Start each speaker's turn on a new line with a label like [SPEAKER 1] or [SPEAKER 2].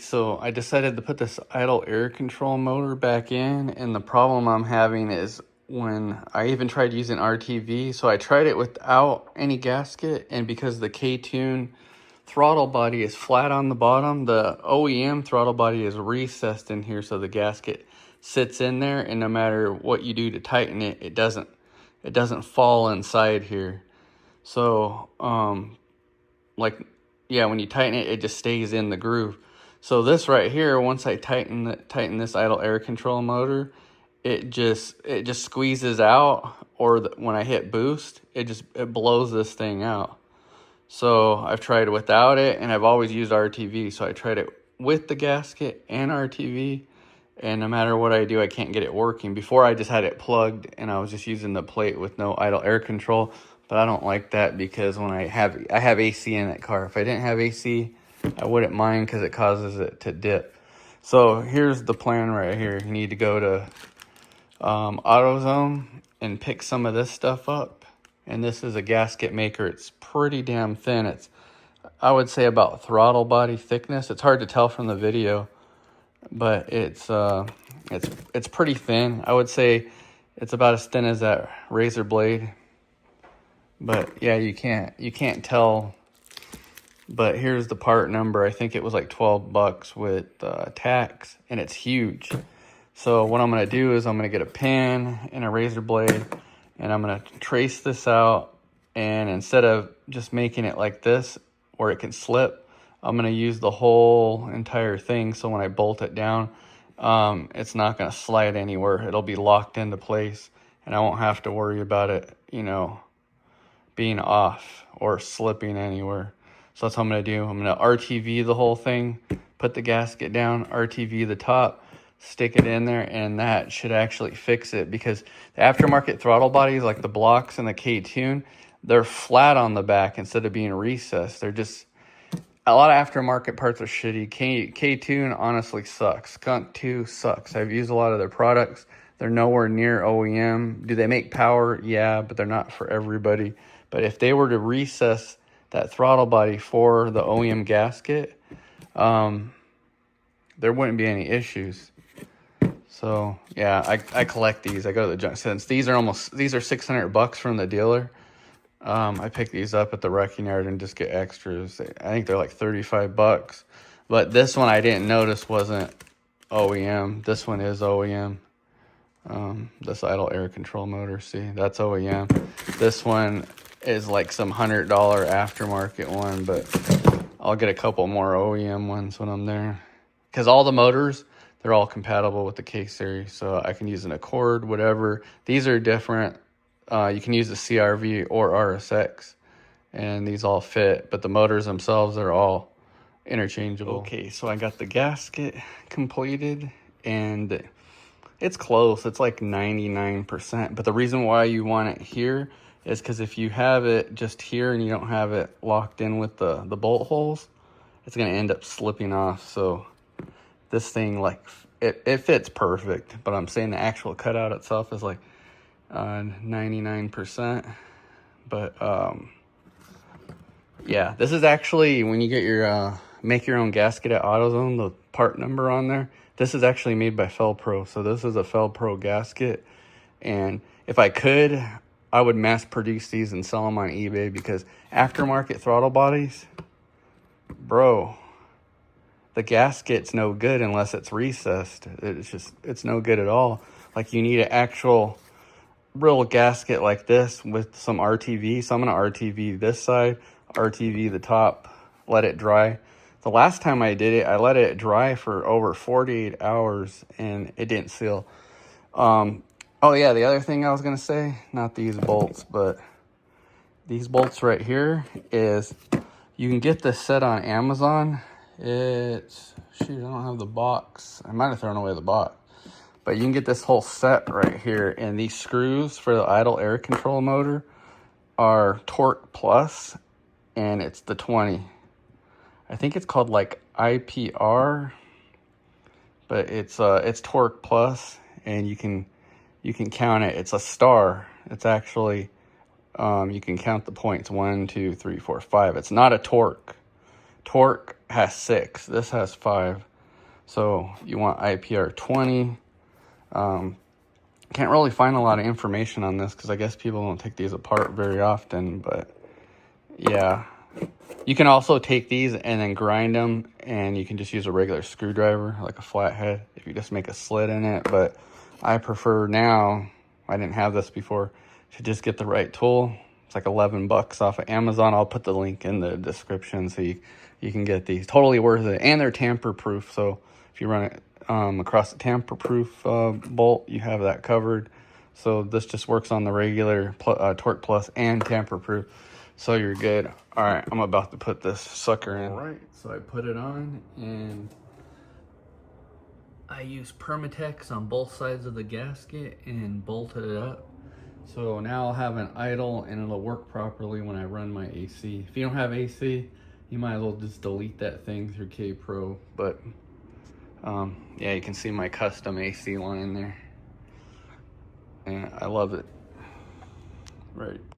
[SPEAKER 1] so I decided to put this idle air control motor back in, and the problem I'm having is when I even tried using RTV, so I tried it without any gasket, and because the Ktuned throttle body is flat on the bottom, the OEM throttle body is recessed in here, so the gasket sits in there, and no matter what you do to tighten it, it doesn't fall inside here. So like, yeah, when you tighten it, it just stays in the groove. So this right here, once I tighten this idle air control motor, it just squeezes out, or when I hit boost, it blows this thing out. So I've tried it without it, and I've always used RTV. So I tried it with the gasket and RTV, and no matter what I do, I can't get it working. Before, I just had it plugged, and I was just using the plate with no idle air control. But I don't like that, because when I have AC in that car. If I didn't have AC, I wouldn't mind, because it causes it to dip. So here's the plan right here. You need to go to AutoZone and pick some of this stuff up. And this is a gasket maker. It's pretty damn thin. It's, I would say, about throttle body thickness. It's hard to tell from the video, but it's pretty thin. I would say it's about as thin as that razor blade. But yeah, you can't tell. But here's the part number. I think it was like $12 with tax, and it's huge. So what I'm gonna do is I'm gonna get a pen and a razor blade, and I'm gonna trace this out. And instead of just making it like this, where it can slip, I'm gonna use the whole entire thing. So when I bolt it down, it's not gonna slide anywhere. It'll be locked into place, and I won't have to worry about it, being off or slipping anywhere. So that's what I'm gonna do. I'm gonna RTV the whole thing, put the gasket down, RTV the top, stick it in there, and that should actually fix it, because the aftermarket throttle bodies, like the BLOX and the KTuned, they're flat on the back instead of being recessed. They're just, a lot of aftermarket parts are shitty. Ktuned honestly sucks. Skunk too sucks. I've used a lot of their products. They're nowhere near OEM. Do they make power? Yeah, but they're not for everybody. But if they were to recess that throttle body for the OEM gasket, there wouldn't be any issues. So yeah, I collect these. I go to the junk, since these are $600 from the dealer. I pick these up at the wrecking yard and just get extras. I think they're like $35. But this one I didn't notice wasn't OEM. This one is OEM. This idle air control motor, see, that's OEM. This one is like some $100 aftermarket one, but I'll get a couple more OEM ones when I'm there, because all the motors, they're all compatible with the K series, so I can use an Accord, whatever. These are different. You can use the CRV or RSX, and these all fit, but the motors themselves are all interchangeable. Okay, so I got the gasket completed, and it's close. It's like 99%. But the reason why you want it here is because if you have it just here and you don't have it locked in with the bolt holes, it's going to end up slipping off. So this thing, like, it fits perfect. But I'm saying the actual cutout itself is like 99%. But yeah, this is actually, when you get your make your own gasket at AutoZone, the part number on there, this is actually made by Fel-Pro. So this is a Fel-Pro gasket. And if I could, I would mass produce these and sell them on eBay, because aftermarket throttle bodies, bro, the gasket's no good unless it's recessed. It's no good at all. Like, you need an actual real gasket like this with some RTV. So I'm going to RTV this side, RTV the top, let it dry. The last time I did it, I let it dry for over 48 hours and it didn't seal. Oh yeah, the other thing I was going to say, not these bolts, but these bolts right here, is you can get this set on Amazon. It's, shoot, I don't have the box. I might have thrown away the box. But you can get this whole set right here, and these screws for the idle air control motor are Torque Plus, and it's the 20. I think it's called like IPR, but it's Torque Plus, and you can count it. It's a star. It's actually you can count the points 1, 2, 3, 4, 5. It's not a torque. Torque has 6. This has 5. So you want IPR20. Can't really find a lot of information on this because I guess people don't take these apart very often, but yeah. You can also take these and then grind them, and you can just use a regular screwdriver, like a flathead, if you just make a slit in it. But I prefer now, I didn't have this before, to just get the right tool. It's like 11 bucks off of Amazon. I'll put the link in the description so you can get these. Totally worth it. And they're tamper proof, so if you run it across the tamper proof bolt, you have that covered. So this just works on the regular Torque Plus and tamper proof, so you're good. All right, I'm about to put this sucker in. All right, so I put it on, and I use Permatex on both sides of the gasket and bolted it up. So now I'll have an idle and it'll work properly when I run my AC. If you don't have AC, you might as well just delete that thing through K-Pro. But yeah, you can see my custom AC line there. And I love it. Right.